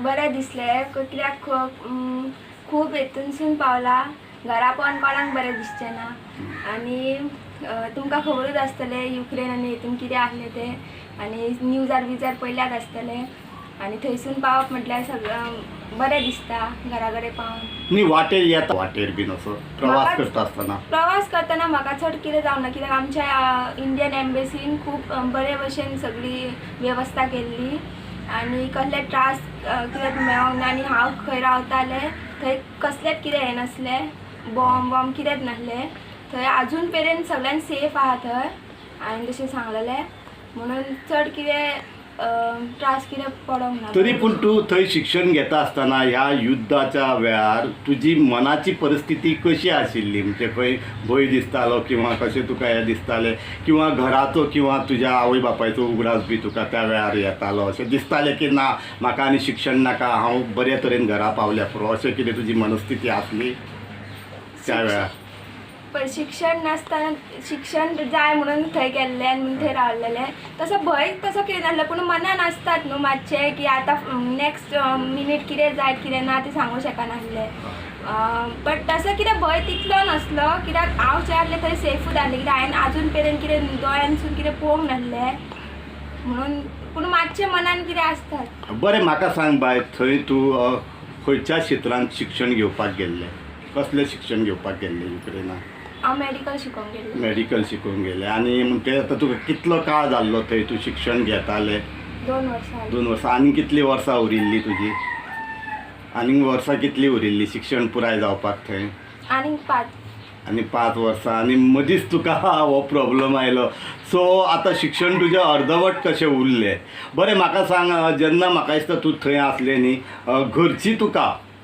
बरें दिसलें कित्याक खूब हेतूनसून पावला घरा कोणाक बरें दिसचें ना आनी तुमकां खबरूच आसतलें युक्रेन आनी हेतून कितें आहलें तें आनी न्यूजार बिजार पयल्यात आसतलें आनी थंयसून पावप म्हटल्यार सगळं बरें दिसता घरा कडेन पावन. न्ही वाटेर येता वाटेर बीन असो प्रवास करता आसतना प्रवास करतना म्हाका चड कितें जावना कित्याक आमच्या इंडियन एम्बेसीन खूब बरे भशेन सगळी वेवस्था केल्ली आनी कसले त्रास कित्याक मेळोंक ना आनी हांव खंय रावतालें थंय कसलेंच कितें हें नासलें बॉम्ब कितेंच नासलें थंय आजून मेरेन सगळ्यान सेफ आहा थंय हांवें जशें सांगलेलें म्हणून चड कितें त्रास कितें पडोंक ना. तरी पूण तूं थंय शिक्षण घेता आसतना ह्या युद्धाच्या वेळार तुजी मनाची परिस्थिती कशी आशिल्ली म्हणजे खंय भंय दिसतालो किंवा कशें तुका हें दिसतालें किंवा घराचो किंवा तुज्या आवय बापायचो उगडास बी तुका त्या वेळार येतालो अशें दिसतालें की ना म्हाका आनी शिक्षण नाका हांव बरे तरेन घरा पावल्या पुरो अशें कितें तुजी मनस्थिती आसली त्या वेळार? पण शिक्षण नासतना शिक्षण जाय म्हणून थंय गेल्लें आनी म्हणून थंय रावलेलें तसो भंय तसो कितें नासलो पूण मनान आसतात न्हू मातशें की आतां नॅक्स्ट मिनीट कितें जायत कितें ना तें सांगूंक शकनासलें बट तसो कितें भंय तितलो नासलो कित्याक हांव जें आहलें थंय सेफूच आहलें कित्याक हांवें आजून मेरेन कितें दोळ्यांसून कितें पळोवंक नासलें म्हणून पूण मातशें मनान कितें आसतात. बरें म्हाका सांग बाय थंय तूं खंयच्या क्षेत्रांत शिक्षण घेवपाक गेल्लें कसलें शिक्षण घेवपाक गेल्लें युक्रेनाक? हांव मेडिकल शिकोवंक गेल्लें. मेडिकल शिकूंक गेलें आनी म्हणटे आतां तुका कितलो काळ जाल्लो थंय तूं शिक्षण घेतालें? 2 वर्सां. 2 वर्सां. आनी कितलीं वर्सां उरिल्ली तुजी? आनीक वर्सां कितलीं उरिल्ली शिक्षण पुराय जावपाक थंय? आनीक 5. आनी 5 वर्सां आनी मदींच तुका हो प्रॉब्लम आयलो सो आतां शिक्षण तुजें अर्दवट कशें उरलें? बरें म्हाका सांग जेन्ना म्हाका दिसता तूं थंय आसलें न्ही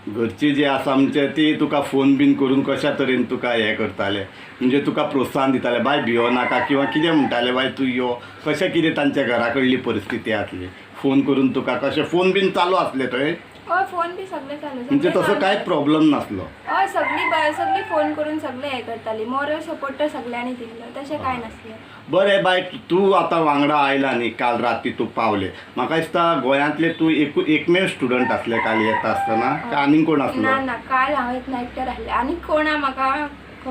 घरची जी आसा म्हणजे ती तुका फोन बीन करून कशा तरेन तुका हें करताले म्हणजे तुका प्रोत्साहन दिताले बाय भियो नाका किंवा कितें म्हणटाले बाय तूं यो कशें कितें तांच्या घरा कडली परिस्थिती आसली फोन करून तुका कशें फोन बीन चालू आसले थंय? हय फोन बी सगळे चालू म्हणजे तसो कांय प्रॉब्लम नासलो? हय सगळी फोन करून सगळे हें करताली मोरल सपोर्ट तर सगळ्यांनी दिल्लो तशें कांय नासलें. बरें बाय तूं आतां वांगडा आयला न्ही काल राती तूं पावलें म्हाका दिसता गोंयांतले तूं एकमेव स्टुडंट आसले काल येता आसतना काय आनीक कोण आसलो? ना काल हांव येतना एकटें आसलें आनी कोण म्हाका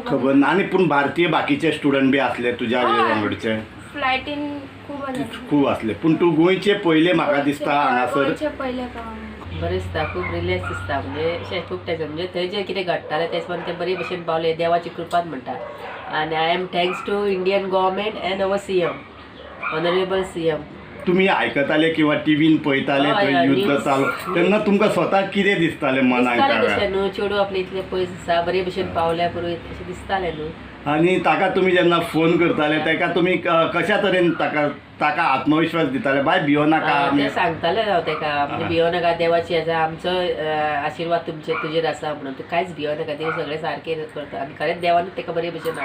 खबर ना. आनी पूण भारतीय बाकीचे स्टुडंट बी आसले तुज्या वांगडचे? फ्लायटीन खूब आसले पूण तूं गोंयचे पयले म्हाका दिसता हांगासर पयले बरें दिसता खूब रिलॅक्स दिसता म्हणजे अशें खूब टायम म्हणजे थंय जें कितें घडटालें तेच पण ते बरे भशेन पावले देवाची कृपात म्हणटा आनी I am thanks to Indian government and our CM honourable CM. तुम्ही आयकताले किंवा टीव्हीन पळयताले थंय युद्ध चालू तेन्ना तुमकां स्वताक कितें दिसतालें मनाक? दिसतालें न्हू चेडूं आपलें इतलें पयस आसा बरे भशेन पावल्या पुरो अशें दिसतालें न्हू. आनी ताका तुमी जेन्ना फोन करताले तेका तुमी कशा तरेन ताका आत्मविश्वास दिताले बाय भियो नाका? तें सांगतालें हांव तेका म्हणजे भियो नाका देवाची आसा आमचो आशिर्वाद तुजेर आसा म्हणून तूं कांयच भियो नाका देव सगळें सारकें करता आनी खरेंच देवान तेका बरे भशेन